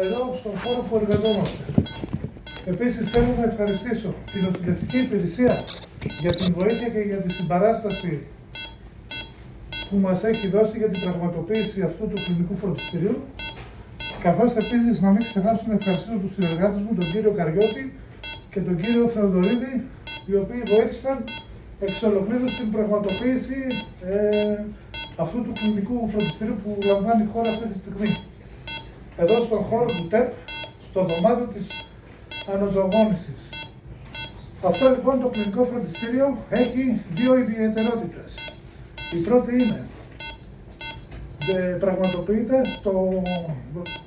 εδώ στον χώρο που εργαζόμαστε. Επίσης θέλω να ευχαριστήσω την νοσηλευτική υπηρεσία για την βοήθεια και για τη συμπαράσταση που μας έχει δώσει για την πραγματοποίηση αυτού του κλινικού φροντιστηρίου, καθώς επίσης να μην ξεχάσω να ευχαριστήσω τους συνεργάτες μου, τον κύριο Καριώτη και τον κύριο Θεοδωρίδη, οι οποίοι βοήθησαν εξ ολοκλήρου στην πραγματοποίηση αυτού του κλινικού φροντιστηρίου που λαμβάνει η χώρα αυτή τη στιγμή. Εδώ στον χώρο του ΤΕΠ, στο δωμάτιο της αναζωογόνησης. Αυτό λοιπόν το κλινικό φροντιστήριο έχει δύο ιδιαιτερότητες. Η πρώτη είναι, πραγματοποιείται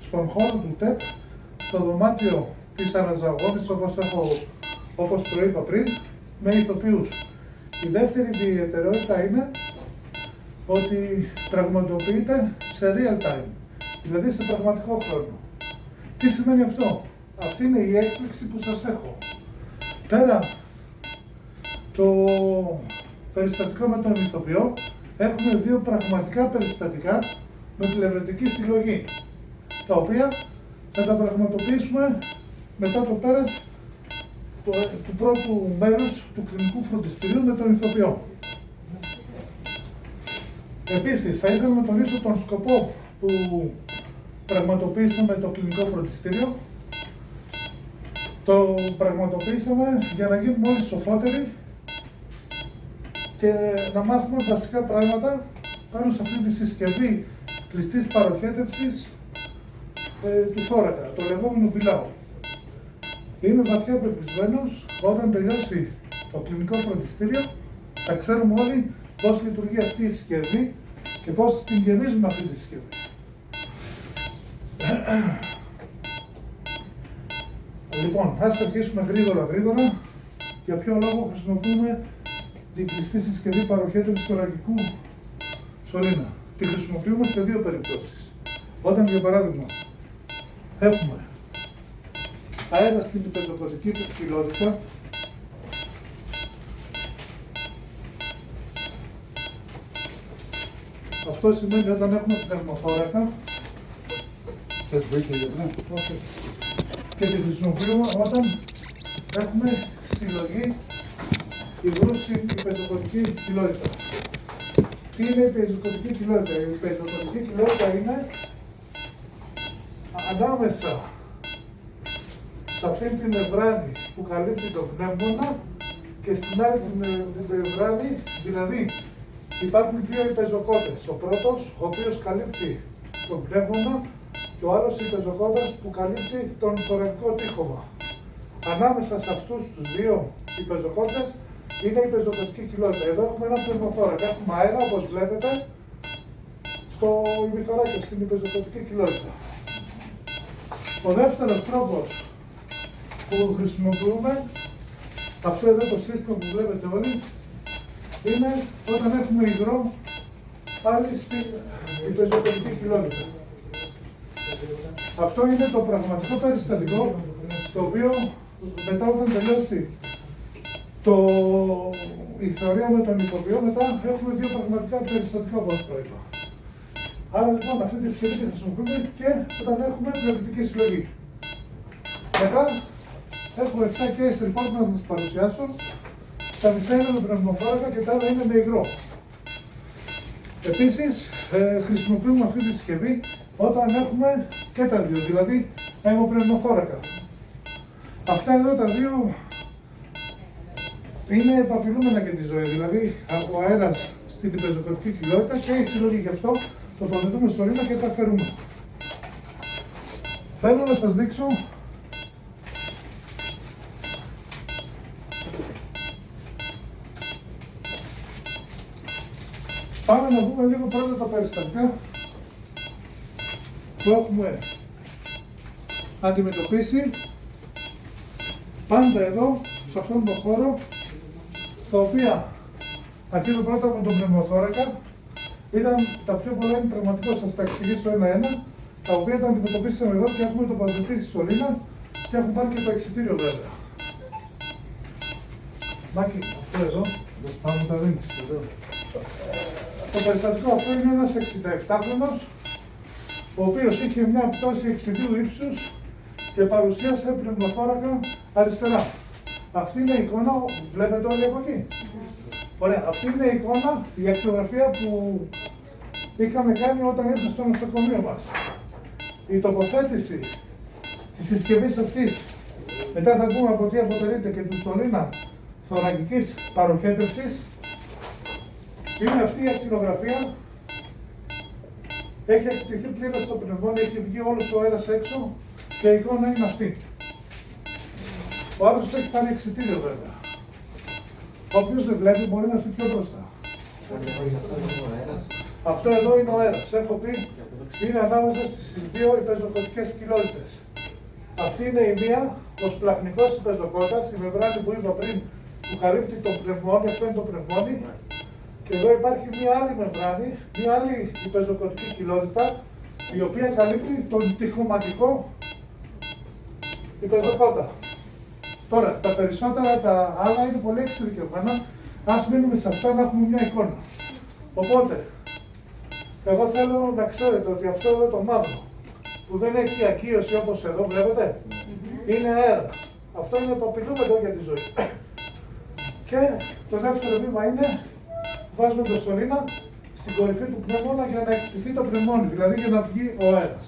στον χώρο του ΤΕΠ, στο δωμάτιο της αναζωογόνησης, όπως προείπα πριν, με ηθοποιούς. Η δεύτερη ιδιαιτερότητα είναι ότι πραγματοποιείται σε real time, δηλαδή σε πραγματικό χρόνο. Τι σημαίνει αυτό? Αυτή είναι η έκπληξη που σας έχω. Πέρα το περιστατικό με τον ηθοποιό, έχουμε δύο πραγματικά περιστατικά με τηλεοπτική συλλογή, τα οποία θα τα πραγματοποιήσουμε μετά το πέρας του πρώτου μέρους του κλινικού φροντιστηρίου με τον ηθοποιό. Επίσης, θα ήθελα να τονίσω τον σκοπό που πραγματοποιήσαμε το κλινικό φροντιστήριο. Το πραγματοποιήσαμε για να γίνουμε όλοι σοφότεροι και να μάθουμε βασικά πράγματα πάνω σε αυτή τη συσκευή κλειστής παροχέτευσης του θώρακα, το λεγόμενο πιλάο. Είμαι βαθιά πεπισμένος, όταν τελειώσει το κλινικό φροντιστήριο, θα ξέρουμε όλοι πώς λειτουργεί αυτή η συσκευή και πώς την γεμίζουμε αυτή τη συσκευή. Λοιπόν, ας αρχίσουμε γρήγορα. Για ποιο λόγο χρησιμοποιούμε την κλειστή συσκευή παροχέτευσης θωρακικού σωλήνα? Τη χρησιμοποιούμε σε δύο περιπτώσεις. Όταν, για παράδειγμα, έχουμε αέρα στην υπερτοκωτική κοιλότητα, αυτό σημαίνει όταν έχουμε πνευμοθώρακα και τη χρησιμοποιούμε όταν έχουμε συλλογή υγρού στην υπερτοκωτική κοιλότητα. Τι είναι η υπερτοκωτική κοιλότητα? Η υπερτοκωτική κοιλότητα είναι ανάμεσα σε αυτήν την μεμβράνη που καλύπτει το πνεύμονα και στην άλλη την μεμβράνη, δηλαδή υπάρχουν δύο υπεζοκότες. Ο πρώτος, ο οποίος καλύπτει τον πνεύμονα, και ο άλλος υπεζοκότας που καλύπτει τον θωρακικό τείχομα. Ανάμεσα σε αυτούς τους δύο υπεζοκότες είναι η πεζοκοτική κοιλότητα. Εδώ έχουμε ένα πνευμοθώρακα. Έχουμε αέρα, όπως βλέπετε, στο ημιθωράκιο, στην υπεζοκοτική κοιλότητα. Ο δεύτερος τρόπος που χρησιμοποιούμε, αυτό εδώ το σύστημα που βλέπετε όλοι, είναι όταν έχουμε υγρό πάλι στην υπεζοκοτική κοιλότητα. Αυτό είναι το πραγματικό περιστατικό, το οποίο μετά όταν τελειώσει η θεωρία με τον ηθοποιό, μετά έχουμε δύο πραγματικά περιστατικά, όπως προείπα. Άρα λοιπόν αυτή τη συσκευή τη χρησιμοποιούμε και όταν έχουμε πνευματική συλλογή. Μετά έχω 7 case report να σας παρουσιάσω. Τα μισά είναι με πνευμοθώρακα και τα άλλα είναι με υγρό. Επίσης, χρησιμοποιούμε αυτή τη συσκευή όταν έχουμε και τα δύο, δηλαδή αιμοπνευμοθώρακα. Αυτά εδώ τα δύο είναι επαπειλούμενα για τη ζωή, δηλαδή ο αέρας στην υπεζοκοτική κοιλότητα και η συλλογή. Γι' αυτό τοποθετούμε στο ρήμα και τα αφαιρούμε. Θέλω να σας δείξω πάμε να δούμε λίγο πρώτα τα περιστατικά που έχουμε αντιμετωπίσει πάντα εδώ, σε αυτόν τον χώρο, τα οποία αρχίζουν πρώτα με τον πνευμοθώρακα. Ήταν τα πιο πολλά, είναι πραγματικό, σας τα εξηγήσω ένα-ένα, τα οποία τα αντιμετωπίσαμε εδώ και έχουμε τοποθετήσει σωλήνα και έχουν πάρει και το εξιτήριο βέβαια. Μάκη, αυτό εδώ, πάμε τα δίνεις, εδώ. Το περιστατικό αυτό είναι ένας 67χρονος, ο οποίος είχε μια πτώση εξιδίου ύψους και παρουσίασε πνευμοθώρακα αριστερά. Αυτή είναι η εικόνα, βλέπετε όλοι από εκεί. Ωραία, αυτή είναι η εικόνα, η ακτινογραφία που είχαμε κάνει όταν ήρθε στο νοσοκομείο μας. Η τοποθέτηση της συσκευής αυτής, μετά θα πούμε από τι αποτελείται και του σωλήνα θωρακικής παροχέτευσης, είναι αυτή η ακτινογραφία. Έχει εκτιθεί πλήρως το πνευμόνιο, έχει βγει όλος ο αέρας έξω και η εικόνα είναι αυτή. Ο άνθρωπος έχει πάρει εξιτήριο βέβαια. Όποιος δεν βλέπει μπορεί να έρθει πιο μπροστά. Αυτό εδώ είναι ο αέρας. Έχω πει, είναι ανάμεσα στις δύο υπεζοκοτικές κοιλότητες. Αυτή είναι η μία, ο σπλαχνικός υπεζοκότας, η μεμβράνη που είπα πριν, που καλύπτει το πνευμόνιο, αυτό είναι το πνευμόνι. Και εδώ υπάρχει μία άλλη μεμβράνη, μία άλλη υπεζοκοτική κοιλότητα, η οποία καλύπτει τον τυχωματικό υπεζοκότα. Τώρα, τα περισσότερα τα άλλα είναι πολύ εξειδικευμένα. Ας μείνουμε σε αυτά να έχουμε μια εικόνα. Οπότε, εγώ θέλω να ξέρετε ότι αυτό εδώ το μαύρο, που δεν έχει ακύωση όπως εδώ βλέπετε, είναι αέρας. Αυτό είναι το απειλούμενο για τη ζωή. Και το δεύτερο βήμα είναι, βάζουμε το σωλήνα στην κορυφή του πνεύμονα για να εκτιθεί το πνευμόνι, δηλαδή για να βγει ο αέρας.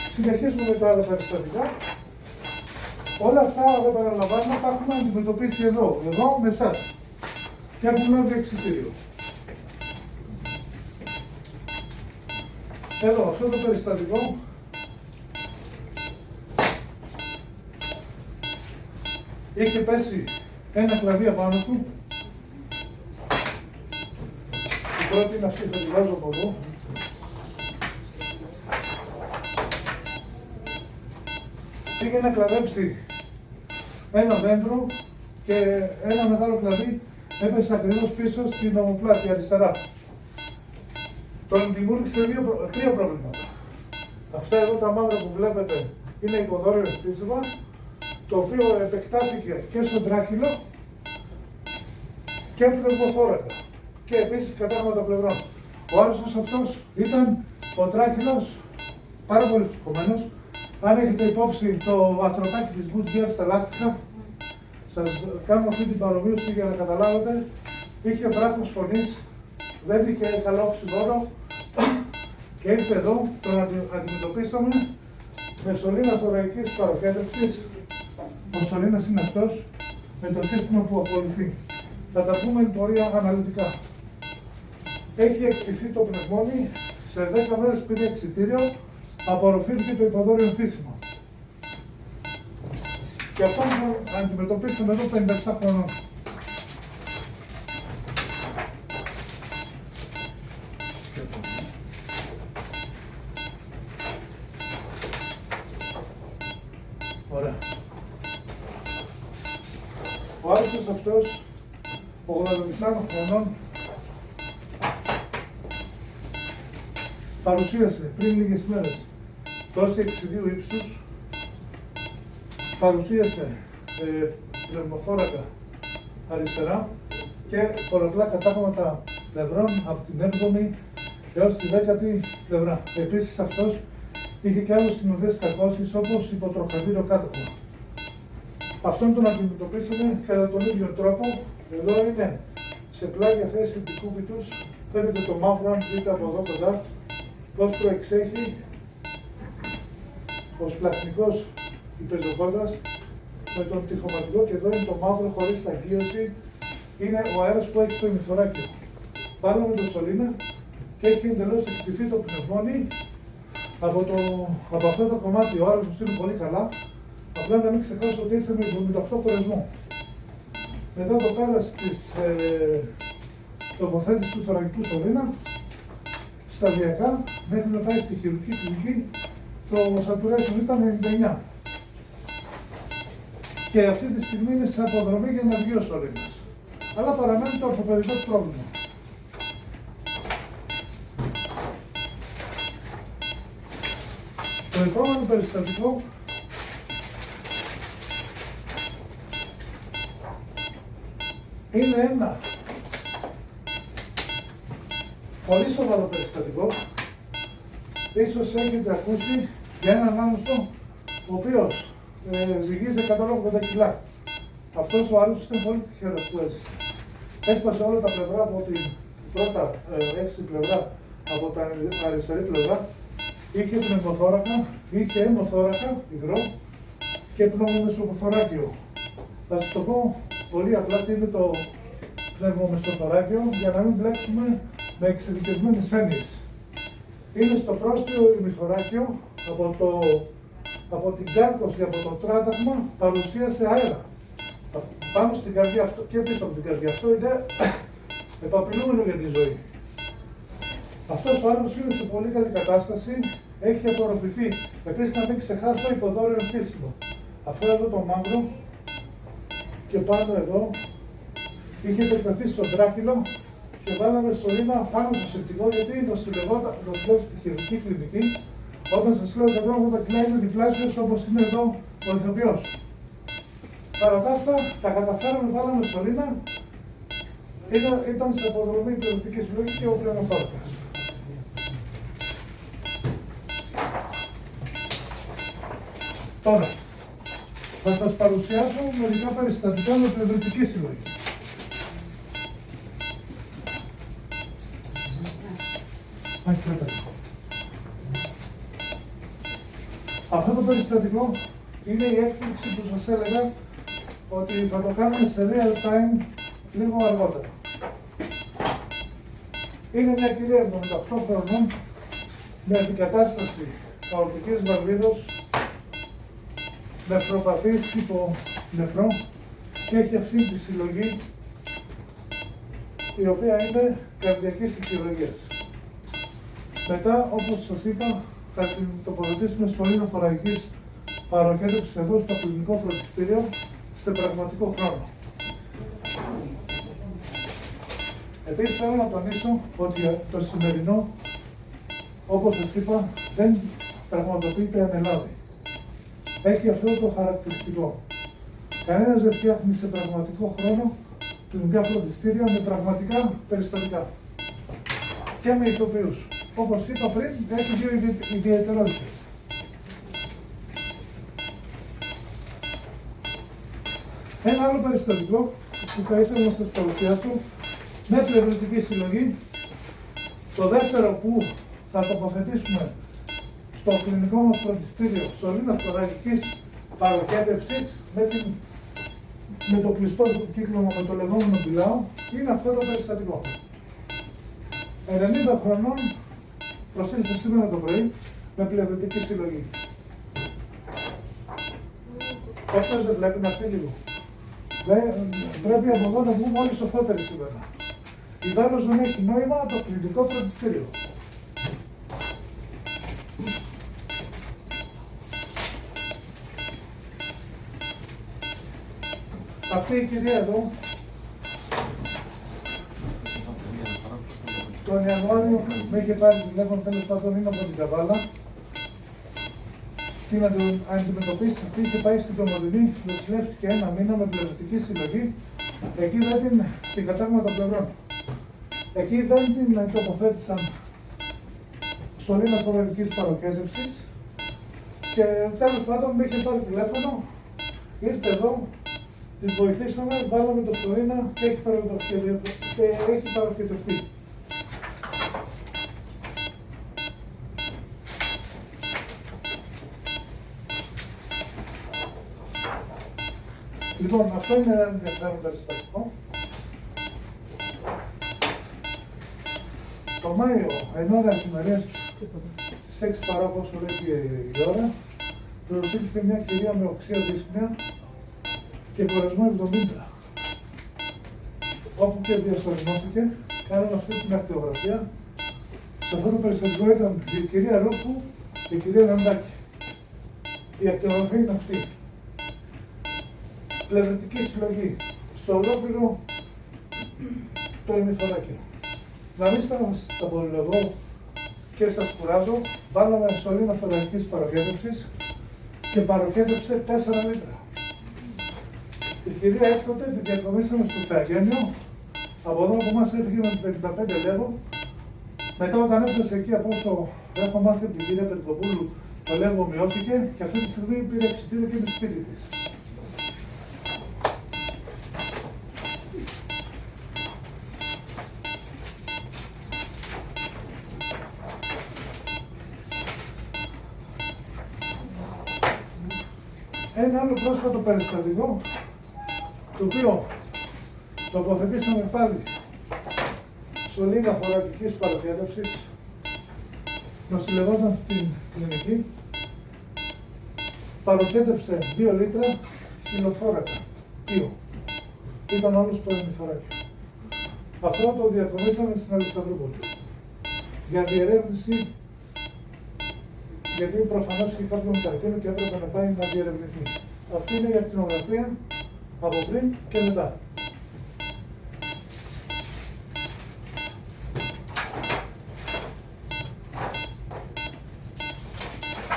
Συνεχίζουμε με τα άλλα περιστατικά. Όλα αυτά, δεν παραλαμβάνω, τα έχουμε αντιμετωπίσει εδώ με εσάς. Και έχουμε λάβει εξιτήριο. Εδώ, αυτό το περιστατικό είχε πέσει ένα κλαδί απάνω του. Η πρώτη είναι αυτή, θα τη βάζω από εδώ. Πήγε να κλαδέψει ένα δέντρο και ένα μεγάλο κλαδί έπεσε ακριβώς πίσω στην ομοπλάτη αριστερά. Τον δημιούργησε τρία προβλήματα. Αυτά εδώ τα μαύρα που βλέπετε είναι υποδόριο εμφύσιμα, το οποίο επεκτάθηκε και στον τράχυλο και πνευμοθώρακα και επίσης κατάγματα πλευρών. Ο άρρωστος αυτός ήταν ο τράχυλος πάρα πολύ φουσκωμένος. Αν έχετε υπόψη το ανθρωπάκι της Goodyear στα λάστιχα, σας κάνω αυτή την παρομοίωση για να καταλάβετε, είχε βράχος φωνής, δεν είχε καλό οξυγόνο και ήρθε εδώ, τον αντιμετωπίσαμε με σωλήνα θωρακικής παροχέτευσης. Ο σωλήνας είναι αυτός, με το σύστημα που ακολουθεί. Θα τα πούμε εν πορεία αναλυτικά. Έχει εκτιθεί το πνευμόνι, σε 10 μέρες πήρε εξιτήριο, απορροφήθηκε το υποδόριο εμφύσιμο. Και αυτό που αντιμετωπίσαμε εδώ 57 χρονών. Ωραία. Ο άρρωστος αυτός, 84 χρονών, παρουσίασε πριν λίγες μέρες πτώση εξιδίου ύψους, παρουσίασε πνευμοθώρακα αριστερά και πολλαπλά κατάγματα πλευρών από την 7η έως τη 10η πλευρά. Επίσης αυτός είχε και άλλες συνοδές κακώσεις όπως υποτροχαντήριο κάτωπο. Αυτόν τον αντιμετωπίσαμε κατά τον ίδιο τρόπο. Εδώ είναι σε πλάγια θέση δικούβητους. Φαίνεται το μαύρο, αν δείτε από εδώ κοντά, πώς προεξέχει ο σπλαχνικός υπεζοκότας με τον τυχωματικό και εδώ είναι το μαύρο χωρίς αγίωση. Είναι ο αέρας που έχει στο ημιθωράκιο. Πάραμε το σωλήνα και έχει εντελώς εκτιθεί το πνευμόνι. Από αυτό το κομμάτι ο άρρωστος είναι πολύ καλά. Απλά να μην ξεχάσω ότι ήρθε με 78 χωρισμό. Μετά το πέρας της τοποθέτησης του θωρακικού σωλήνα, σταδιακά, μέχρι να πάει στη χειρουργική κλινική, το saturation ήταν 99. Και αυτή τη στιγμή είναι σε αποδρομή για να βγει ο σωλήνας. Αλλά παραμένει το ορθοπαιδικό πρόβλημα. Το επόμενο περιστατικό είναι ένα πολύ σοβαρό περιστατικό. Ίσως έχετε ακούσει για έναν άνθρωπο ο οποίος ζυγίζει 180 κιλά. Αυτός ο άλλος ήταν πολύ τυχερός που έζησε. Έσπασε όλα τα πλευρά από την πρώτα έξι πλευρά, από τα αριστερή πλευρά. Είχε πνευμοθώρακα, είχε αιμοθώρακα, υγρό και πνευμομεσοθωράκιο. Θα σας το πω πολύ απλά τι είναι το πνευμομεσοθωράκιο για να μην μπλέξουμε με εξειδικευμένες έννοιες. Είναι στο πρόστιο ημιθωράκιο, από την κάρκωση, από το τράταγμα, παρουσίασε αέρα. Πάνω στην καρδιά αυτό και πίσω από την καρδιά. Αυτό είναι επαπειλούμενο για τη ζωή. Αυτός ο άνθρωπος είναι σε πολύ καλή κατάσταση, έχει απορροφηθεί. Επίσης να μην ξεχάσω υποδόριο εμφύσιμο. Αυτό εδώ το μαύρο και πάνω εδώ είχε επεκταθεί στον τράχυλο και βάλαμε σωλήνα πάνω στο σεπτικό γιατί νοσηλευόταν στη χειρουργική κλινική. Όταν σας λέω 180 κιλά είναι διπλάσιος όπως είναι εδώ ο ηθοποιός. Παρά τα αυτά, τα καταφέραμε, βάλαμε σωλήνα. Ήταν σε αποδρομή πληρωτική συλλογή και ο πνευμοθώρακας. Τώρα, θα σας παρουσιάσω μερικά περιστατικά με πλευρητική συλλογή. Αυτό το περιστατικό είναι η έκπληξη που σας έλεγα ότι θα το κάνουμε σε real time λίγο αργότερα. Είναι μια κυρία 78 χρονών με αντικατάσταση αορτικής βαλβίδος, νεφροπαθής υπό νεφρό και έχει αυτή τη συλλογή η οποία είναι καρδιακής χειρουργίας. Μετά, όπως σας είπα, θα την τοποθετήσουμε σωλήνα θωρακικής παροχέτευσης εδώ στο κλινικό φροντιστήριο σε πραγματικό χρόνο. Επίσης θέλω να τονίσω ότι το σημερινό, όπως σας είπα, δεν πραγματοποιείται ανελάβει. Έχει αυτό το χαρακτηριστικό. Κανένας δεν φτιάχνει σε πραγματικό χρόνο κλινικά φροντιστήρια με πραγματικά περιστατικά. Και με ηθοποιούς. Όπως είπα πριν, έχει δύο ιδιαιτερότητες. Ένα άλλο περιστατικό που θα ήθελα να σας παρουσιάσω με πλευρητική συλλογή, το δεύτερο που θα τοποθετήσουμε στο κλινικό μας φροντιστήριο σωλήνα θωρακικής παροχέτευσης με το κλειστό κύκλωμα με το λεγόμενο πιλάο, είναι αυτό το περιστατικό. 90 χρονών προσήλθε σήμερα το πρωί με πλευρητική συλλογή. Αυτός δεν βλέπει να φύγει λίγο. Πρέπει από εδώ να βγούμε όλοι σοφότεροι σήμερα. Ιδάλλως δεν έχει νόημα το κλινικό φροντιστήριο. Αυτή η κυρία εδώ, τον Ιανουάριο με είχε πάρει τηλέφωνο, τέλος πάντων είναι από την Καβάλα. Τι να την αντιμετωπίσει, αυτή είχε πάει στην Κομωτινή, νοσηλεύτηκε ένα μήνα με πλευρητική συλλογή. Εκεί δεν την, στην κατάγμα των πλευρών. Εκεί δεν την τοποθέτησαν σωλήνα θωρακικής παροχέτευσης και τέλος πάντων με είχε πάρει τηλέφωνο, ήρθε εδώ, την βοηθήσαμε, βάλαμε το σωλήνα και έχει παροχετευτεί. Λοιπόν, αυτό είναι ένα ενδιαφέρον περιστατικό. Το Μάιο, εν ώρα εφημερίας στις 6 παρά πόσο λέει η ώρα, προσήλθε μια κυρία με οξία δύσπνοια και κορεσμό 70. Όπου και διασωληνώθηκε, κάναμε αυτή την ακτιογραφία. Σε αυτό το περιστατικό ήταν η κυρία Ρούφου και η κυρία Λαντάκη. Η ακτιογραφία είναι αυτή. Πλευρητική συλλογή, στο ολόκληρο το ημιθωράκιο. Να μην στα πολυλογώ και σας κουράζω, βάλαμε σωλήνα θωρακικής παροχέτευσης και παροχέτευσε 4 λίτρα. Η κυρία έκτοτε την διακομίσαμε στο Θεαγένιο, από εδώ που μας έφυγε με 55 λέγω. Μετά όταν έφτασε εκεί από όσο Έχω μάθει από την κυρία Περικοπούλου, το λέγω ομοιώθηκε και αυτή τη στιγμή πήρε εξιτήριο και είναι σπίτι της. Ένα άλλο πρόσφατο περιστατικό, το οποίο τοποθετήσαμε πάλι σωλήνα θωρακικής παραδιάτευσης, νοσηλευόταν στην κλινική, παροχέτευσε 2 λίτρα χιλοθώρακα, ήο. Ήταν όλος το ημιθωράκιο. Αυτό το διακομίσαμε στην Αλεξανδρούπολη για διερεύνηση, γιατί προφανώς είχε κάποιο καρκίνο και έπρεπε να πάει να διερευνηθεί. Αυτή είναι η ακτινογραφία από πριν και μετά.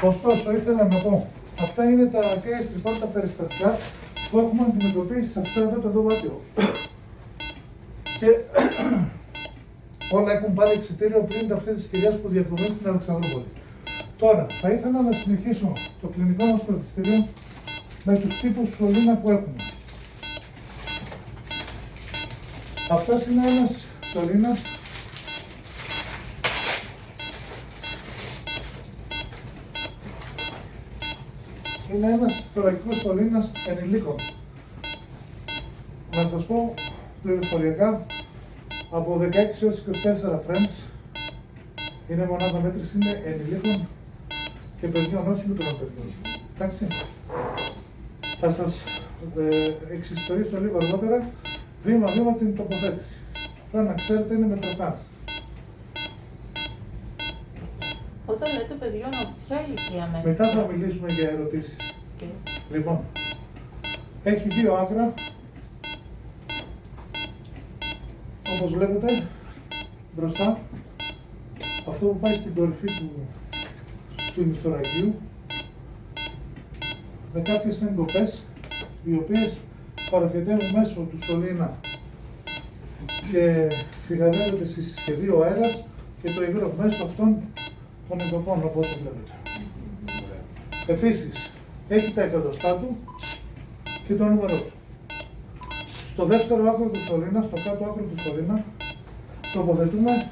Ωστόσο, ήθελα να πω, αυτά είναι τα case report, τα περιστατικά που έχουμε αντιμετωπίσει σε αυτό εδώ το δωμάτιο. Και όλα έχουν πάρει εξιτήριο πριν αυτή τη κυρία που διακομίσει στην Αλεξανδρούπολη. Τώρα, θα ήθελα να συνεχίσω το κλινικό μας φροντιστήριο με τους τύπους σωλήνα που έχουμε. Αυτός είναι ένας σωλήνας είναι ένας θωρακικός σωλήνας ενηλίκων. Να σας πω πληροφοριακά, από 16 έως 24 French, είναι μονάδα μέτρηση, είναι ενηλίκων και παιδιών, όχι μικρών παιδιών. Εντάξει. Θα σας εξιστορήσω λίγο αργότερα, βήμα-βήμα την τοποθέτηση. Πρέπει να ξέρετε, είναι με τροχά. Όταν λέτε παιδιών, ποια ηλικία μένει? Μετά θα μιλήσουμε για ερωτήσεις. Okay. Λοιπόν, έχει 2 άκρα. Όπως βλέπετε, μπροστά, αυτό που πάει στην κορυφή του ημιθωρακίου, με κάποιες εγκοπές, οι οποίες παροχετεύουν μέσω του σωλήνα και φυγαδεύεται στη συσκευή ο αέρας και το υγρό μέσω αυτών των εγκοπών, όπως βλέπετε. Επίσης, έχει τα εκατοστά του και το νούμερο του. Στο δεύτερο άκρο του σωλήνα, στο κάτω άκρο του σωλήνα, τοποθετούμε.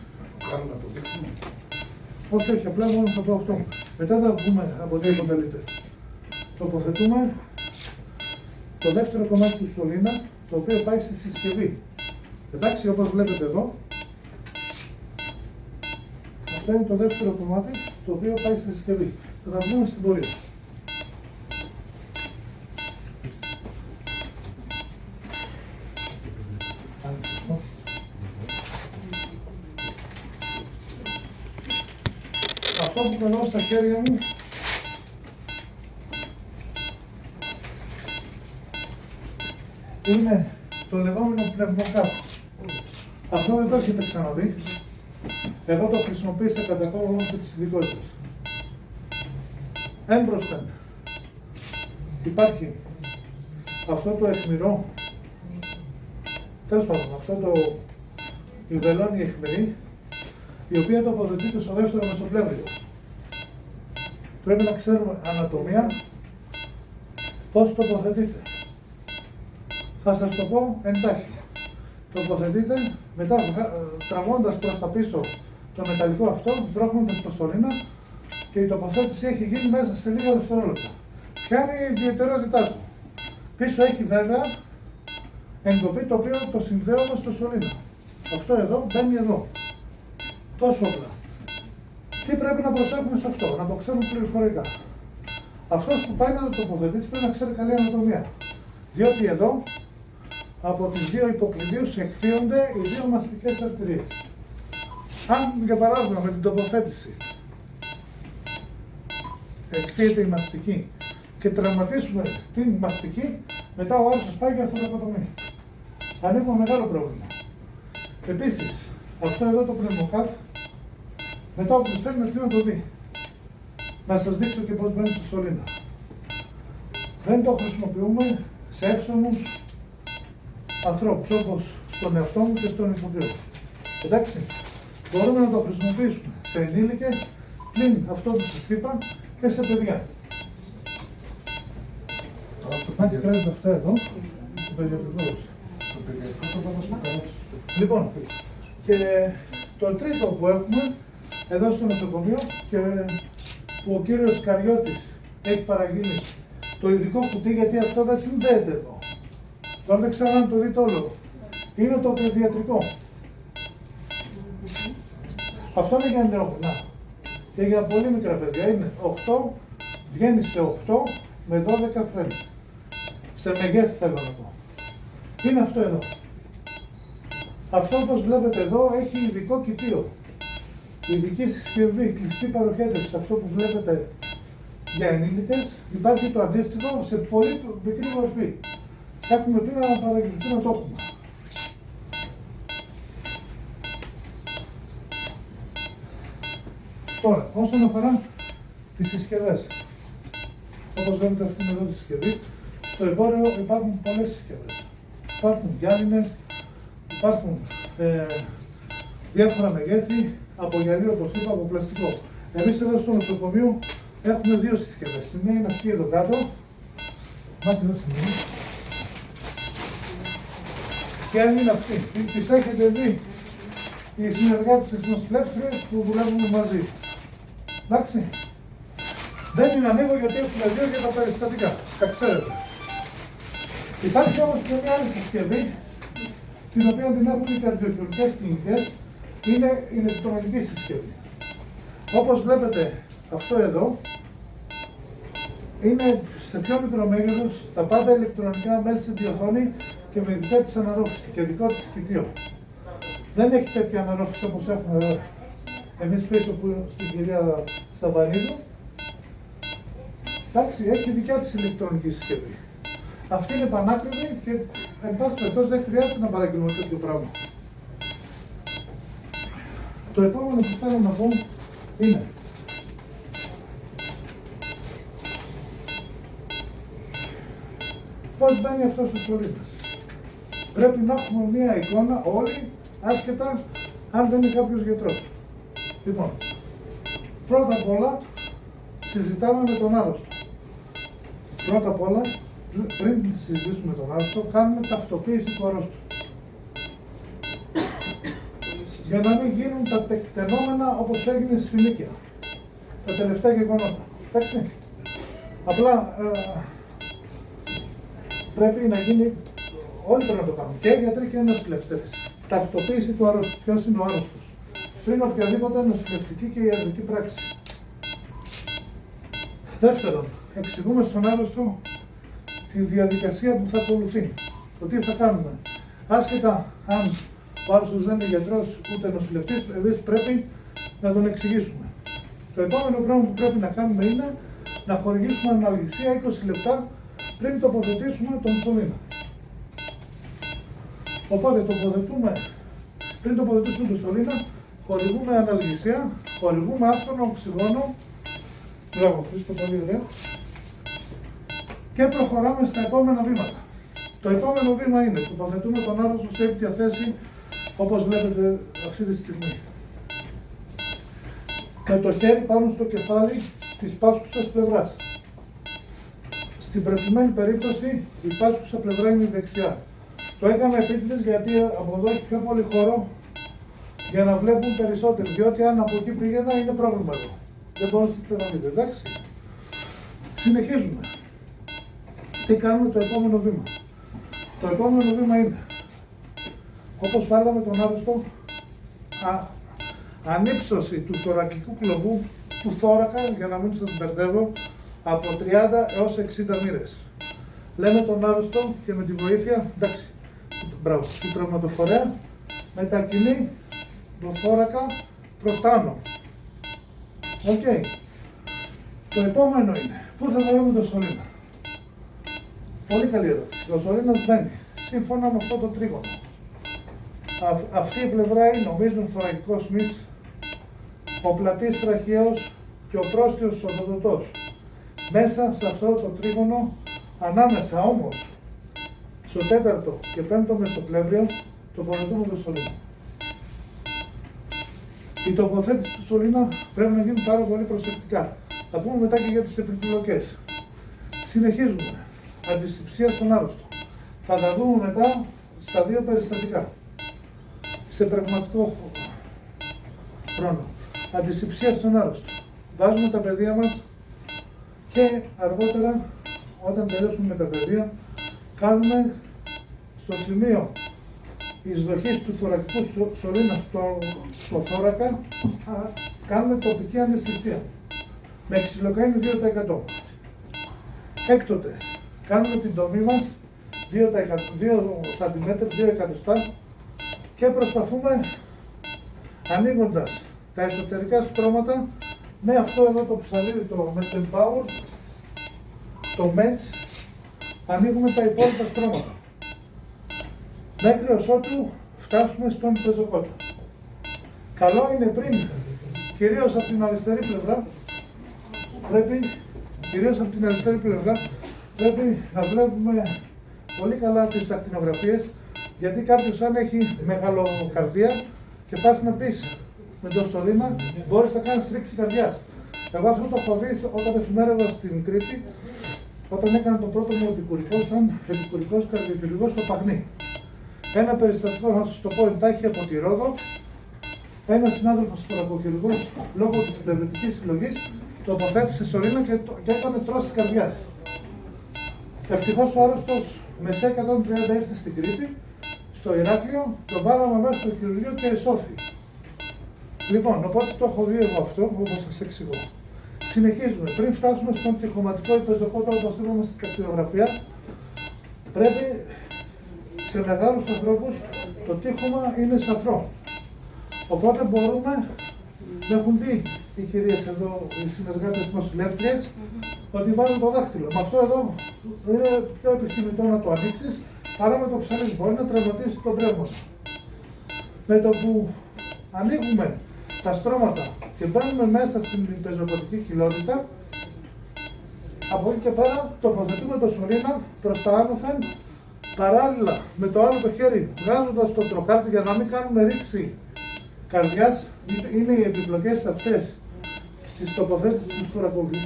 Κάνουμε να το δείξουμε. Όχι, όχι, απλά μόνο θα πω αυτό. Μετά θα πούμε από τι αποτελείται. Τοποθετούμε το δεύτερο κομμάτι του σωλήνα, το οποίο πάει στη συσκευή. Εντάξει, όπως βλέπετε εδώ, αυτό είναι το δεύτερο κομμάτι, το οποίο πάει στη συσκευή. Θα τα πούμε στην πορεία. Αυτό που κρατάω στα χέρια μου είναι το λεγόμενο πνευμοκάφ. Αυτό δεν το έχετε ξαναδεί. Εγώ το χρησιμοποίησα κατά χώρο με τις ειδικότητες. Έμπροσθεν υπάρχει αυτό το αιχμηρό, τέλος πάντων, αυτό το η βελόνια αιχμηρή, η οποία τοποθετείται στο δεύτερο μεσοπλεύριο. Πρέπει να ξέρουμε ανατομία πώς τοποθετείται. Θα σας το πω εντάχει. Τοποθετείτε, μετά τραβώντας προς τα πίσω το μεταλλικό αυτό, βρώχνοντας το σωλήνα και η τοποθέτηση έχει γίνει μέσα σε λίγα δευτερόλεπτα. Ποια είναι η ιδιαιτερότητά του? Πίσω έχει βέβαια εγκοπή το οποίο το συνδέουμε στο σωλήνα. Αυτό εδώ μπαίνει εδώ. Τόσο απλά. Τι πρέπει να προσέχουμε σε αυτό, να το ξέρουμε πληροφορικά. Αυτός που πάει να το τοποθετήσει πρέπει να ξέρει καλή ανατομία. Διότι εδώ από τις 2 υποκλειδίους εκφύονται οι 2 μαστικές αρτηρίες. Αν για παράδειγμα με την τοποθέτηση εκφύεται η μαστική και τραυματίσουμε την μαστική, μετά ο άρρωστος πάει για θωρακοτομή. Ανοίγουμε μεγάλο πρόβλημα. Επίσης, αυτό εδώ το πνευμοκάφ, μετά όποιος θέλει να έρθει να το δει. Να σας δείξω και πώς μπαίνει στο σωλήνα. Δεν το χρησιμοποιούμε σε εύσωμους ανθρώπους, όπως στον εαυτό μου και στον ηθοποιό. Εντάξει, μπορούμε να το χρησιμοποιήσουμε σε ενήλικες πλην αυτό που σας είπα και σε παιδιά. Αν κάνετε αυτά εδώ, το παιδιατρικό. Το παιδιατρικό το πάμε στο καρότσι. Λοιπόν, και το τρίτο που έχουμε εδώ στο νοσοκομείο και που ο κύριος Καριώτης έχει παραγγείλει το ειδικό κουτί, γιατί αυτό δεν συνδέεται εδώ. Τώρα δεν ξέρω αν το δείτε όλο. Είναι το παιδιατρικό. Αυτό είναι για νεογνά. Και για πολύ μικρά παιδιά είναι 8, βγαίνει σε 8 με 12 φρέλες. Σε μεγέθη θέλω να πω. Είναι αυτό εδώ. Αυτό όπως βλέπετε εδώ έχει ειδικό κοιτίο. Ειδική συσκευή, κλειστή παροχέτευση, αυτό που βλέπετε για ενήλικες, υπάρχει το αντίστοιχο σε πολύ μικρή μορφή. Έχουμε πει να παραγγελθεί να το έχουμε. Τώρα, όσον αφορά τις συσκευές, όπως βλέπετε αυτή είναι εδώ τη συσκευή, στο εμπόριο υπάρχουν πολλές συσκευές. Υπάρχουν γυάλινες, υπάρχουν διάφορα μεγέθη, από γυαλί όπως είπα, από πλαστικό. Εμείς εδώ στο νοσοκομείο έχουμε δύο συσκευές. Η μία είναι αυτή εδώ κάτω. Μάτι εδώ σημαίνει. Και άλλη είναι αυτή. Τις έχετε δει οι συνεργάτες της νοσηλεύτριας που δουλεύουν μαζί. Εντάξει. Δεν την ανοίγω γιατί έχουμε δύο για τα περιστατικά. Τα ξέρετε. Υπάρχει όμως και μια άλλη συσκευή, την οποία την έχουν οι καρδιοχειρουργικές κλινικές, είναι η ηλεκτρονική συσκευή. Όπως βλέπετε αυτό εδώ, είναι σε πιο μικρό μέγεθος, τα πάντα ηλεκτρονικά μέλη στην οθόνη και με ειδικά της αναρρόφηση και δικό της κοιτίο. Δεν έχει τέτοια αναρρόφηση όπως έχουμε εδώ. Εμείς πίσω που στην κυρία Σταβανίδου. Εντάξει, έχει δικιά της ηλεκτρονική συσκευή. Αυτή είναι πανάκριβη και εν πάση περιπτώσει δεν χρειάζεται να παραγγείλουμε τέτοιο πράγμα. Το επόμενο που θέλω να πω είναι πώς μπαίνει αυτός ο σωλήνας. Πρέπει να έχουμε μία εικόνα όλοι, άσχετα αν δεν είναι κάποιος γιατρός. Λοιπόν, πρώτα απ' όλα συζητάμε με τον άρρωστο. Πρώτα απ' όλα, πριν συζητήσουμε τον άρρωστο, κάνουμε ταυτοποίηση του αρρώστου. Για να μην γίνουν τα τεκτενόμενα όπως έγινε στη Φινίκια. Τα τελευταία γεγονότα. Εντάξει. Απλά πρέπει να γίνει, όλοι πρέπει να το κάνουν. Και οι γιατροί και οι νοσηλευτές. Ταυτοποίηση του αρρώστου. Ποιος είναι ο άρρωστος. Πριν οποιαδήποτε νοσηλευτική και ιατρική πράξη. Δεύτερον, εξηγούμε στον άρρωστο τη διαδικασία που θα ακολουθεί. Το τι θα κάνουμε. Άσχετα αν ο άρρωστος δεν είναι γιατρός ούτε νοσηλευτής, εμείς πρέπει να τον εξηγήσουμε. Το επόμενο πράγμα που πρέπει να κάνουμε είναι να χορηγήσουμε αναλγησία 20 λεπτά πριν τοποθετήσουμε τον σωλήνα. Οπότε πριν τοποθετήσουμε τον σωλήνα, χορηγούμε αναλγησία, χορηγούμε άφθονο οξυγόνο. Μπράβο, Χρήστο, πολύ ωραία. Και προχωράμε στα επόμενα βήματα. Το επόμενο βήμα είναι τοποθετούμε τον άρρωστο σε έπτια θέση, όπως βλέπετε αυτή τη στιγμή. Με το χέρι πάνω στο κεφάλι της πάσχουσας πλευράς. Στην προκειμένη περίπτωση η πάσχουσα πλευρά είναι η δεξιά. Το έκανα επίτηδες γιατί από εδώ έχει πιο πολύ χώρο για να βλέπουν περισσότερο. Διότι αν από εκεί πήγαινα είναι πρόβλημα εδώ. Δεν μπορείτε να δείτε, εντάξει. Συνεχίζουμε. Τι κάνουμε το επόμενο βήμα. Το επόμενο βήμα είναι, όπως βάλαμε τον άρρωστο, ανύψωση του θωρακικού κλωβού, του θώρακα, για να μην σας μπερδεύω, από 30 έως 60 μοίρες. Λέμε τον άρρωστο και με τη βοήθεια, εντάξει, μπράβο, του τραυματοφορέα, μετακινεί το θώρακα προς τα άνω. Οκ. Το επόμενο είναι, πού θα βάλουμε το σωλήνα. Πολύ καλή ερώτηση. Ο σωλήνας μπαίνει σύμφωνα με αυτό το τρίγωνο. Αυτή η πλευρά είναι ο μείζων θωρακικός μυς, ο πλατής τραχαίος και ο πρόστιος οδοντοτός. Μέσα σε αυτό το τρίγωνο, ανάμεσα όμως, στο τέταρτο και πέμπτο μεσοπλεύριο, τοποθετούμε το σωλήνα. Η τοποθέτηση του σωλήνα πρέπει να γίνει πάρα πολύ προσεκτικά. Θα πούμε μετά και για τις επιπλοκές. Συνεχίζουμε. Αντισηψία στον άρρωστο. Θα τα δούμε μετά στα δύο περιστατικά. Σε πραγματικό χρόνο. Αντισηψία στον άρρωστο. Βάζουμε τα παιδεία μας και αργότερα, όταν τελειώσουμε με τα παιδεία, κάνουμε στο σημείο εισδοχής του θωρακικού σωλήνα στο θώρακα, κάνουμε τοπική αναισθησία με ξυλοκαίνη 2%. Έκτοτε, κάνουμε την τομή μας 2 σαντιμέτρα, 2 εκατοστά και προσπαθούμε, ανοίγοντας τα εσωτερικά στρώματα με αυτό εδώ το ψαλίδι, το Metz Empower, το Metz, ανοίγουμε τα υπόλοιπα στρώματα μέχρι ως ότου φτάσουμε στον πεζοκότο. Καλό είναι πριν, κυρίως από την αριστερή πλευρά, πρέπει να βλέπουμε πολύ καλά τις ακτινογραφίες, γιατί κάποιος αν έχει μεγαλοκαρδία και πας να πεις με το σωλήνα, μπορείς να κάνεις ρήξη καρδιάς. Εγώ αυτό το έχω δει όταν εφημέρευα στην Κρήτη, όταν έκανα το πρώτο μου επικουρικό σαν επικουρικός καρδιοχειρουργός στο Παγνί. Ένα περιστατικό, να σας το πω εντάχει, από τη Ρόδο, ένας συνάδελφος θωρακοχειρουργός, λόγω της πλευρητικής συλλογής, τοποθέτησε σωλήνα και έκανε τρόση καρδιάς. Ευτυχώς ο άρρωστος με ΣΕ 130 ήρθε στην Κρήτη, στο Ηράκλειο, το βάλαμε μέσα στο χειρουργείο και εσώθη. Λοιπόν, οπότε το έχω δει εγώ αυτό, όπως σας εξηγώ. Συνεχίζουμε. Πριν φτάσουμε στον τυχωματικό υπεζοκότο, όπως είπαμε στην ακτινογραφία, πρέπει σε μεγάλους ανθρώπους το τύχωμα είναι σαθρό. Οπότε μπορούμε, με έχουν δει οι κυρίες εδώ, οι συνεργάτες νοσηλεύτριες, ότι βάζουν το δάχτυλο. Με αυτό εδώ είναι πιο επιθυμητό να το ανοίξεις παρά με το ψαλίδι. Μπορεί να τραυματίσει τον πνεύμα σου. Με το που ανοίγουμε τα στρώματα και μπαίνουμε μέσα στην πεζοκοτική κοιλότητα, από εκεί και πέρα τοποθετούμε το σωλήνα προς τα άνωθεν, παράλληλα με το άλλο το χέρι βγάζοντας το τροκάρτι για να μην κάνουμε ρήξη καρδιάς. Είναι οι επιπλοκές αυτές της τοποθέτησης του θωρακοκικού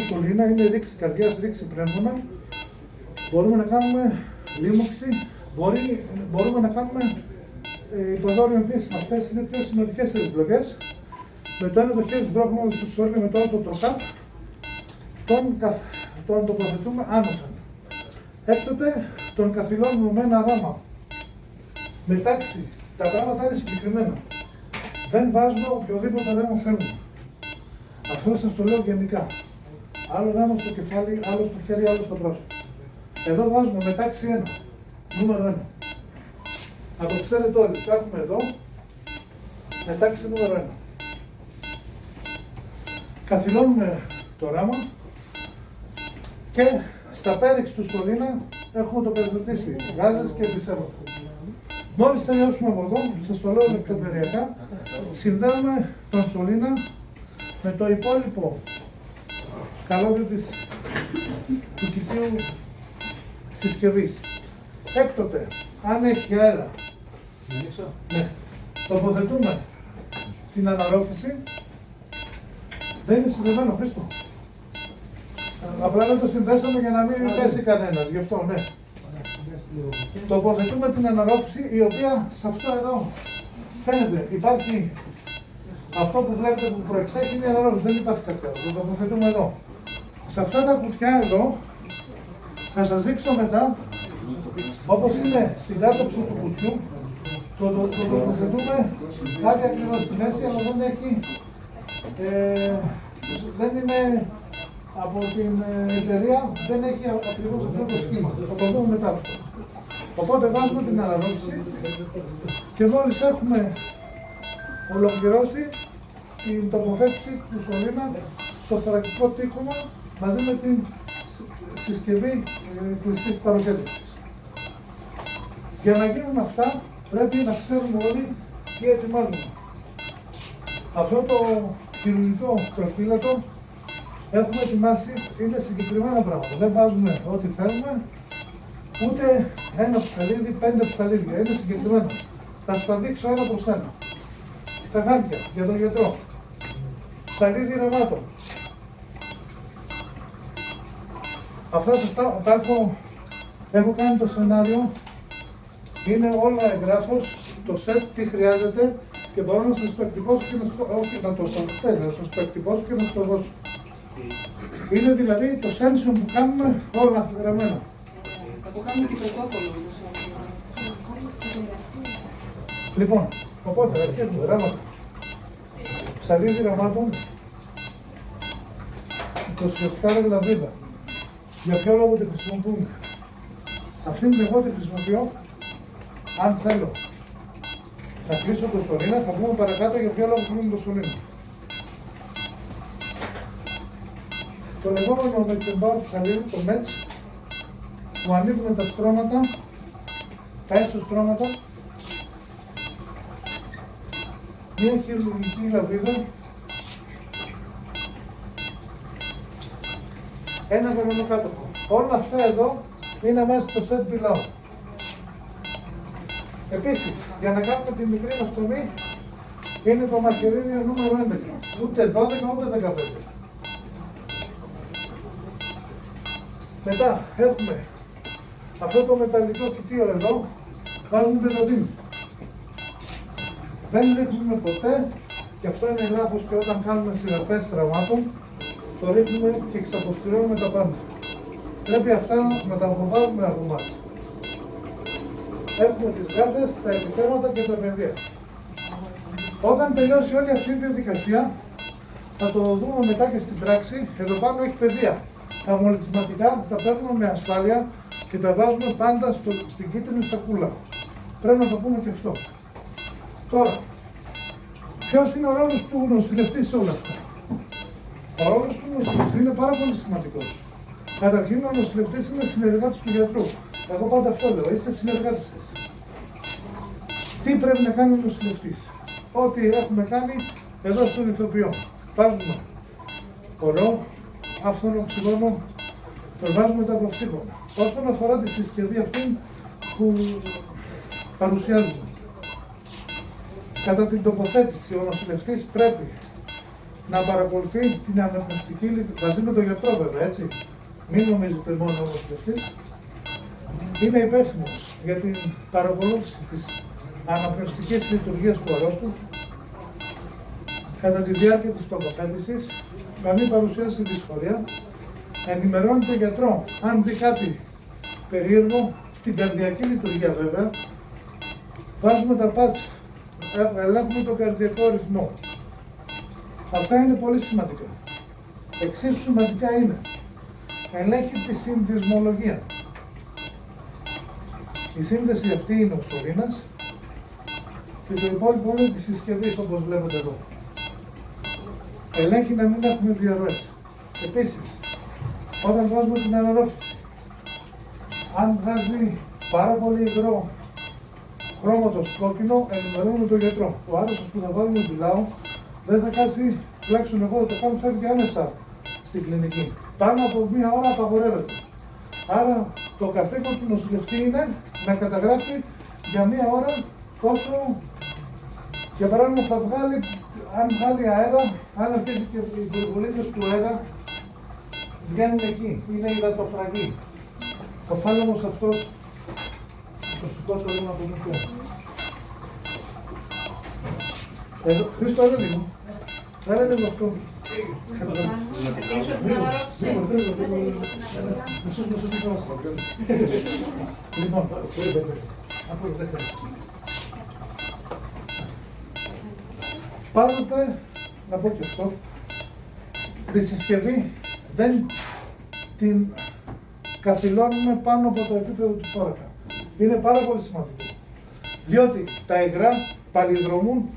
σωλήνα, είναι ρήξη καρδιάς, ρήξη πνεύμονα. Μπορούμε να κάνουμε λίμωξη, μπορούμε να κάνουμε υποδόριο εμφύσιμα. Αυτές είναι δύο σημαντικές επιπλοκές. Με το ένα το χέρι σβρώχνοντας στο σωλήνα, με το άλλο το τροκάρτι, τον τοποθετούμε άνωθεν. Έκτοτε τον καθυλώνουμε με ένα ράμα. Μετάξι, τα πράγματα είναι συγκεκριμένα. Δεν βάζουμε οποιοδήποτε ράμα θέλουμε. Αυτό σας το λέω γενικά. Άλλο ράμα στο κεφάλι, άλλο στο χέρι, άλλο στο πρόσωπο. Εδώ βάζουμε μετάξι 1, νούμερο 1. Να το ξέρετε όλοι, θα έχουμε εδώ μετάξι νούμερο 1. Καθυλώνουμε το ράμα και στα πέριξ του σωλήνα έχουμε το περιοδοτήσει γάζες και επιθέματα. Μόλις τελειώσουμε από εδώ, σας το λέω λεπτομεριακά, συνδέουμε τον σωλήνα με το υπόλοιπο καλώδιο του κοιτίου συσκευής. Έκτοτε, αν έχει αέρα, ναι, τοποθετούμε την αναρρόφηση. Δεν είναι συνδεδεμένο, Χρήστο. Απλά δεν το συνδέσαμε για να μην πέσει κανένας, γι' αυτό, ναι. Τοποθετούμε την αναρρόφηση, η οποία σε αυτό εδώ φαίνεται, υπάρχει αυτό που βλέπετε που προεξέχει είναι η αναρρόφηση, δεν υπάρχει κάτι άλλο. Το τοποθετούμε εδώ. Σε αυτά τα κουτιά εδώ θα σας δείξω μετά, όπως είναι στην κάτωψη του κουτιού, το τοποθετούμε κάτι ακριβώς στην αίσθηση, αλλά δεν έχει, δεν είναι από την εταιρεία, δεν έχει ακριβώς αυτό το σχήμα. Θα το δούμε μετά. Οπότε βάζουμε την αναρρόφηση και μόλις έχουμε ολοκληρώσει την τοποθέτηση του σωλήνα στο θωρακικό τείχομα μαζί με την συσκευή κλειστής παροχέτευσης. Για να γίνουν αυτά πρέπει να ξέρουμε όλοι τι ετοιμάζουμε. Αυτό το χειρουργικό τροφύλατο έχουμε ετοιμάσει, είναι συγκεκριμένα πράγματα. Δεν βάζουμε ό,τι θέλουμε, ούτε ένα ψαλίδι, 5 ψαλίδια. Είναι συγκεκριμένα. Θα σας τα δείξω ένα προς ένα. τα γάντια για τον γιατρό. Ψαλίδι ρεμάτων. Αυτά τα έχω κάνει το σενάριο. Είναι όλα εγγράφος, το σετ, τι χρειάζεται και μπορώ να σας το εκτυπώσω και να το εκτυπώσω και να σας το δώσω. Είναι δηλαδή το sensor που κάνουμε όλα γραμμένα. Θα το κάνουμε και πρωτόκολλο. Λοιπόν, οπότε αρχίζουμε γράμματα. Ψαλίδι γραμμάτων, 27 λαβίδα. Για ποιο λόγο τη χρησιμοποιούμε? Αυτήν εγώ τη χρησιμοποιώ, αν θέλω να κλείσω το σωλήνα, θα πούμε παρακάτω για ποιο λόγο κλείνουμε το σωλήνα. Το λεγόμενο μετσεμπάρ ψαλίδι, το μέτς, που ανοίγουμε τα στρώματα, τα έσω στρώματα, μια χειρουργική λαβίδα, ένα βερονοκάτοχο. Όλα αυτά εδώ είναι μέσα στο σετ below. Επίσης, για να κάνουμε τη μικρή μας τομή, είναι το μαρκερίνιο νούμερο 11. Ούτε 12, ούτε 15. Μετά έχουμε αυτό το μεταλλικό κοιτίο εδώ, βάζουμε πεταδίνη. Δεν ρίχνουμε ποτέ, και αυτό είναι λάθος και όταν κάνουμε συγγραφές γραμμάτων, το ρίχνουμε και εξαποστηρώνουμε τα πάντα. Πρέπει αυτά να τα αποβάλουμε από εμάς. Έχουμε τις γάζες, τα επιθέματα και τα πεδία. Όταν τελειώσει όλη αυτή η διαδικασία, θα το δούμε μετά και στην πράξη, εδώ πάνω έχει πεδία. Τα μολυσματικά τα παίρνουμε με ασφάλεια και τα βάζουμε πάντα στην κίτρινη σακούλα. Πρέπει να το πούμε και αυτό. Τώρα, ποιος είναι ο ρόλος του νοσηλευτή σε όλα αυτά? Ο ρόλος του νοσηλευτή είναι πάρα πολύ σημαντικός. Καταρχήν, ο νοσηλευτής είναι συνεργάτης του γιατρού. Εγώ πάντα αυτό λέω, είστε συνεργάτης σας. Τι πρέπει να κάνει ο νοσηλευτής? Ό,τι έχουμε κάνει εδώ στον ηθοποιό. Βάζουμε χορό, άφθονο οξυγόνο, προβάζουμε τα προψύχωνα. Όσον αφορά τη συσκευή αυτή που παρουσιάζουμε, κατά την τοποθέτηση ο νοσηλευτής πρέπει να παρακολουθεί την αναπνευστική, μαζί με τον γιατρό βέβαια, έτσι. Μην νομίζετε μόνο ο νοσηλευτής. Είναι υπεύθυνος για την παρακολούθηση της αναπνευστικής λειτουργίας του αρρώστου κατά τη διάρκεια της τοποθέτησης, να μην παρουσιάσει δυσφορία, ενημερώνει τον γιατρό αν δει κάτι περίεργο, στην καρδιακή λειτουργία βέβαια, βάζουμε τα πάτς, ελέγχουμε τον καρδιακό ρυθμό. Αυτά είναι πολύ σημαντικά. Εξίσου σημαντικά είναι, ελέγχει τη συνδυσμολογία. Η σύνδεση αυτή είναι ο σωλήνας και το υπόλοιπο είναι της συσκευής, όπως βλέπετε εδώ. Ελέγχει να μην έχουμε διαρροές. Επίσης, όταν βάζουμε την αναρρόφηση, αν βγάζει πάρα πολύ υγρό χρώματος κόκκινο, ενημερώνουμε τον γιατρό. Ο άρρωστος που θα βάλουμε πιλάω δεν θα κάτσει, τουλάχιστον εγώ το κάνω, φεύγει άμεσα στην κλινική. Πάνω από μία ώρα απαγορεύεται. Άρα το καθήκον του νοσηλευτή είναι να καταγράφει για μία ώρα πόσο, για παράδειγμα, θα βγάλει, αν βγάλει αέρα, αν αρχίσει και οι μπουρμπουλίδες του αέρα βγαίνουν εκεί, είναι υδατοφραγή. Ο θάλαμος αυτός, το σηκώσω λίγο από μικρό. Εδώ, Χρήστο, έλα λίγο. Έλα λίγο αυτό. Λοιπόν, πάντοτε, να πω και αυτό, τη συσκευή δεν την καθυλώνουμε πάνω από το επίπεδο του θώρακα. Είναι πάρα πολύ σημαντικό. Διότι τα υγρά παλιδρομούν.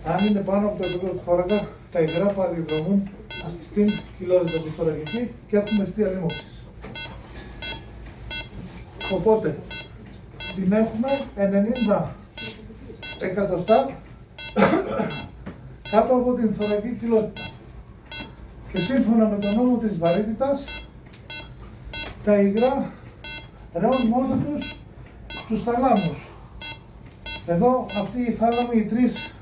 Αν είναι πάνω από το επίπεδο του θώρακα, τα υγρά παλιδρομούν στην κοιλότητα τη θωρακική και έχουμε αιστεία λίμωξης. Οπότε, την έχουμε 90 εκατοστά κάτω από την θωρακική κοιλότητα. Και σύμφωνα με τον νόμο της βαρύτητας, τα υγρά ρέουν μόνο τους στους θαλάμους. Εδώ αυτοί οι θάλαμοι, οι τρεις,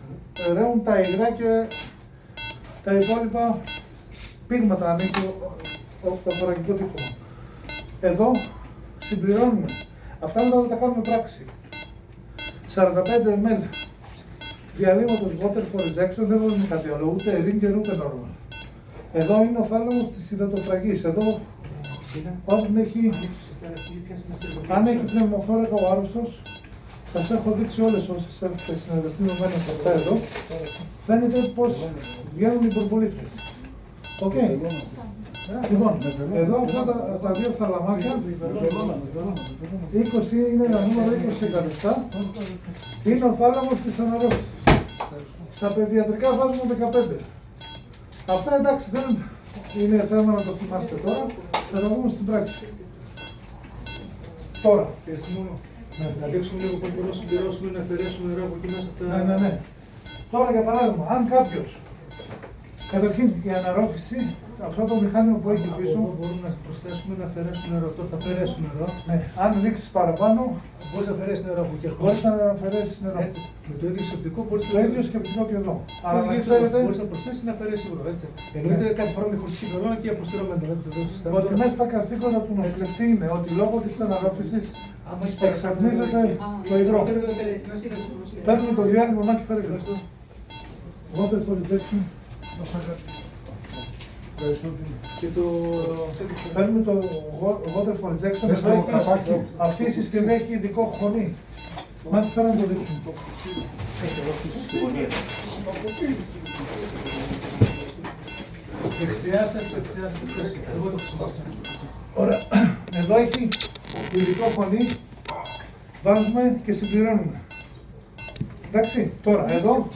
ρέουν τα υγρά και τα υπόλοιπα πίγματα ανήκει το θωρακικό τείχο. Εδώ συμπληρώνουμε. Αυτά μετά θα τα κάνουμε πράξη. 45 ml διαλύματος water for injection, δεν βάζουμε κάτι άλλο, ούτε ringer ούτε normal. Εδώ είναι ο θάλαμος της υδατοφραγής. Εδώ, αν έχει πνευμοθόρακα ο άρρωστος, σας έχω δείξει όλες όσες έχετε συνεργαστεί με μένα σε αυτά εδώ. Φαίνεται πως βγαίνουν οι μπορμπολίθρες. Οκ. Λοιπόν, εδώ αυτά τα δύο θαλαμάκια, 20 είναι ένα νούμερο 20 εκατοστά, είναι ο θάλαμος της αναρρώσης. Στα παιδιατρικά βάζουμε 15. Αυτά εντάξει δεν είναι θέμα να το θυμάστε τώρα, θα τα δούμε στην πράξη. Τώρα. Να δείξουμε λίγο πώς μπορούμε να συμπληρώσουμε, να αφαιρέσουμε νερό από εκεί μέσα. Ναι. Τώρα για παράδειγμα, αν κάποιος, καταρχήν η αναρρόφηση, αυτό το μηχάνημα που έχει πίσω, μπορούμε να προσθέσουμε να αφαιρέσουμε νερό. Τώρα θα αφαιρέσουμε νερό. ναι, αν ρίξεις παραπάνω, Μπορείς να αφαιρέσεις νερό από εκεί. μπορείς να αφαιρέσεις νερό. Έτσι. Με το ίδιο σκεπτικό μπορείς Το ίδιο σκεπτικό και εδώ. Αλλά να να ξέρετε μπορείς να προσθέσεις να αφαιρέσεις νερό. Έτσι. Εννοείται κάθε φορά με διαφορετική βελόνα και αποστηρωμένο. ότι μέσα στα καθήκοντα του νοσηλευτή είναι ότι λόγω της αναρρόφησης εξατμίζεται το υγρό. Παίρνουμε το διάλειμμα να και φέρει αυτό. Water for injection. Παίρνουμε το water for injection. Αυτή η συσκευή έχει ειδικό χωνί. Μα τι φέρνουμε το δείχνουμε. Δεξιά σας, δεξιά σας. Εγώ το χρησιμοποιήσω. Ωραία. Εδώ έχει ειδικό χωνί. Βάζουμε και συμπληρώνουμε. Εντάξει, τώρα εδώ.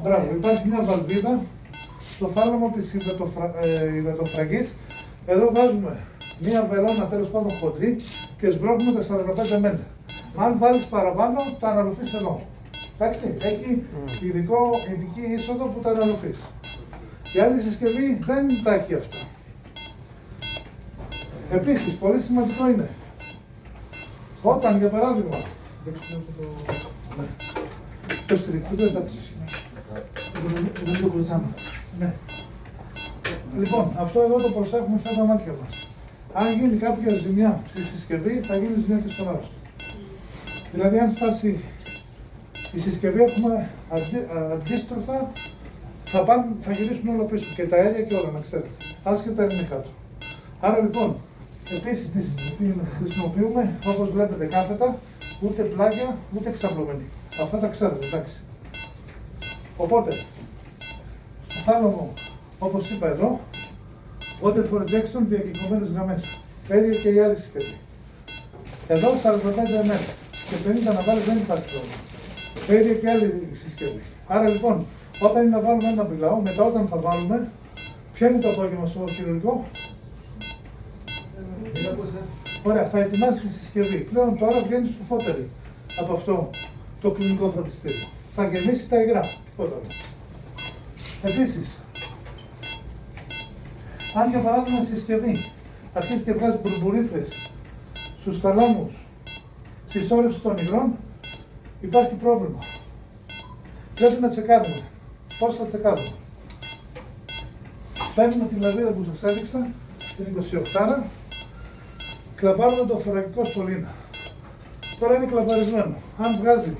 Μπράβο, υπάρχει μια βαλβίδα στο θάλαμο της υδατοφραγής. Εδώ βάζουμε μια βελόνα τέλος πάντων χοντρή και σμπρώχνουμε τα 45 ml. Αν βάλεις παραπάνω, τα αναλωφείς εδώ. Εντάξει, έχει ειδική είσοδο που τα αναλωφείς. Η άλλη συσκευή δεν τα έχει αυτά. Επίσης, πολύ σημαντικό είναι, όταν για παράδειγμα, το στηριχτικό εντάξει, δεν το κρουσάμε. Ναι. Λοιπόν, αυτό εδώ το προσέχουμε στα τα μάτια μας. Αν γίνει κάποια ζημιά στη συσκευή, θα γίνει ζημιά και στον άρρωστο. Δηλαδή, αν σπάσει η συσκευή, έχουμε αντίστροφα, θα γυρίσουν όλα πίσω και τα αέρια και όλα, να ξέρετε. Άσχετα είναι κάτω. Άρα λοιπόν, επίσης την χρησιμοποιούμε, όπως βλέπετε, κάθετα, ούτε πλάγια, ούτε ξαπλωμένη. Αυτά τα ξέρετε, εντάξει. Οπότε, στο θάλαμο, όπως είπα εδώ, water for injection, διακεκομένες γραμμές. Ίδια και η άλλη συσκευή. Εδώ 45 ml και 50 να βάλει δεν υπάρχει πρόβλημα. Ίδια και η άλλη συσκευή. Άρα λοιπόν, όταν είναι να βάλουμε ένα μπιλάο, μετά όταν θα βάλουμε, ποιο είναι το απόγευμα στο χειρουργικό. Ωραία, θα ετοιμάσει τη συσκευή. Πλέον τώρα βγαίνει στο φώτερι από αυτό το κλινικό φροντιστήριο. Θα γεμίσει τα υγρά, τίποτα άλλο. Επίσης, αν για παράδειγμα η συσκευή αρχίσει και βγάζει μπουρμπουρίθρες στους θαλάμους, συσσόρευση των υγρών, υπάρχει πρόβλημα. Πρέπει να τσεκάρουμε. Πώς θα τσεκάρουμε. Παίρνουμε τη λαβίδα που σας έδειξα, την 28, κλαμπάρουμε το θωρακικό σωλήνα. Τώρα είναι κλαμπαρισμένο. Αν βγάζει,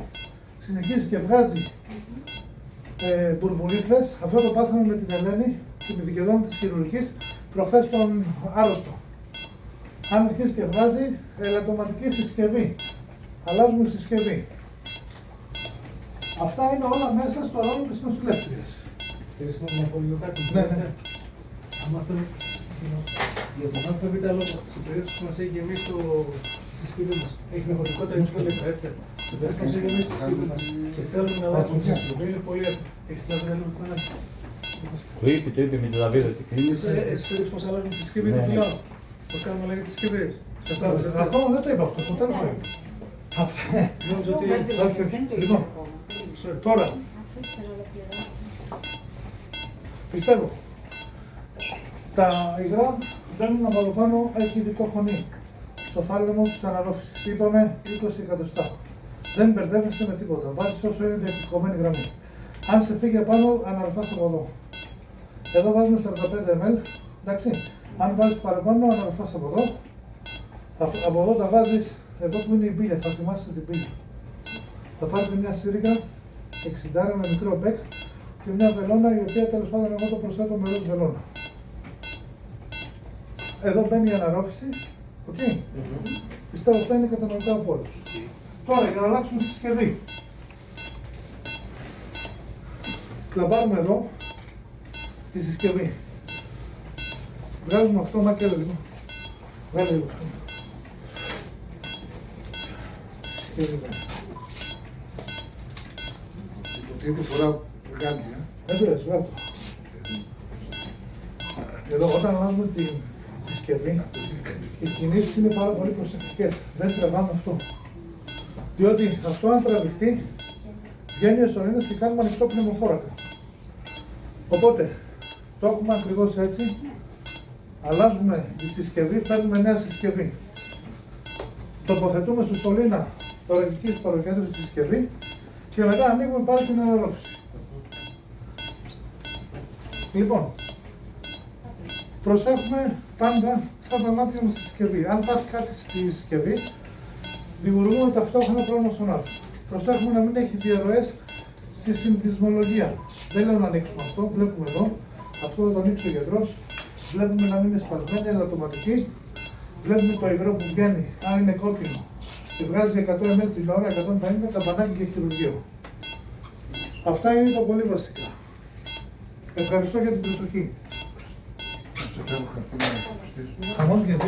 συνεχίζει και βγάζει μπουρμπουρίθρες, αυτό το πάθαμε με την Ελένη, την ειδικευμένη της χειρουργικής, προχθές τον άρρωστο. Αν αρχίσει και βγάζει, ελαττωματική συσκευή. Αλλάζουμε συσκευή. Αυτά είναι όλα μέσα στο ρόλο της νοσηλεύτριας. Να πω λίγο κάτι. Ναι. Άμα αυτό για τον ΑΒ λόγο, στην περίπτωση που μας έχει γεμίσει τη συσκευή μας, έχει μεχωτικότητα για τους κολέγους, έτσι. Στην περίπτωση που μας έχει γεμίσει τη συσκευή μας και θέλουμε να αλλάξουμε τη συσκευή, είναι πολύ εύκολο. Έχεις τη λαβίδα λίγο που είναι. Το είπε με τη λαβίδα, τι κλείνεις. Ξέρεις πώς αλλάζουμε τη συσκευή του μιλάω. Πώς κάνουμε αλλαγή της συσκευής. Ακόμα δεν το είπα αυτό, στο τέλος το είπα. Αυτά. Νόμιζα ότι Λοιπόν, τώρα, πιστεύω, τα υγρά μπαίνουν από πάνω, έχει ειδικό χωνί. στο θάλαμο της αναρρόφησης. Είπαμε 20 εκατοστά. Δεν μπερδεύεσαι με τίποτα. Βάζεις όσο είναι διακεκομένη γραμμή. Αν σε φύγει απάνω, αναρροφάς από εδώ. Εδώ βάζουμε 45 ml. Εντάξει. Αν βάζεις παραπάνω, αναρροφάς από εδώ. Από εδώ τα βάζεις εδώ που είναι η μπύλια. Θα θυμάσαι την μπύλια. Θα πάρετε μια σύριγγα 60 με μικρό μπέκ και μια βελόνα, η οποία τέλος πάντων εγώ το προσθέτω με ροζ βελόνα. Εδώ μπαίνει η αναρρόφηση. Okay. Πιστεύω αυτά είναι κατανοητά από όλους. Τώρα για να αλλάξουμε συσκευή. Κλαμπάρουμε εδώ τη συσκευή. Βγάζουμε αυτό, μάκια λίγο. Βγάλε λίγο. Συσκευή. Τρίτη φορά που κάνει, Δεν πειράζει, βγάλε το. Εδώ όταν αλλάζουμε τη συσκευή, οι κινήσεις είναι πάρα πολύ προσεκτικές. Δεν τραβάμε αυτό. Διότι αυτό αν τραβηχτεί, βγαίνει ο σωλήνας και κάνουμε ανοιχτό πνευμοθώρακα. Οπότε, το έχουμε ακριβώς έτσι. Αλλάζουμε τη συσκευή, φέρνουμε νέα συσκευή. Τοποθετούμε στο σωλήνα θωρακικής παροκέντρωσης στη συσκευή και μετά ανοίγουμε πάλι την αναρρόφηση. Λοιπόν, προσέχουμε πάντα σαν τα μάτια μας στη συσκευή. Αν πάθει κάτι στη συσκευή, δημιουργούμε ταυτόχρονα πρόβλημα στον άλλο. Προσέχουμε να μην έχει διαρροές στη συνδυσμολογία. Δεν λέω να ανοίξουμε αυτό, βλέπουμε εδώ. Αυτό θα το ανοίξει ο γιατρός. Βλέπουμε να μην είναι σπασμένη, ελαττωματική. Βλέπουμε το υγρό που βγαίνει, αν είναι κόκκινο, και βγάζει 100 ml την ώρα, 150, καμπανάκι και χειρουργείο. Αυτά είναι τα πολύ βασικά. Ευχαριστώ για την προσοχή. Σε φέρω χαρτί να μας ακουστείς. Χαμός γιατί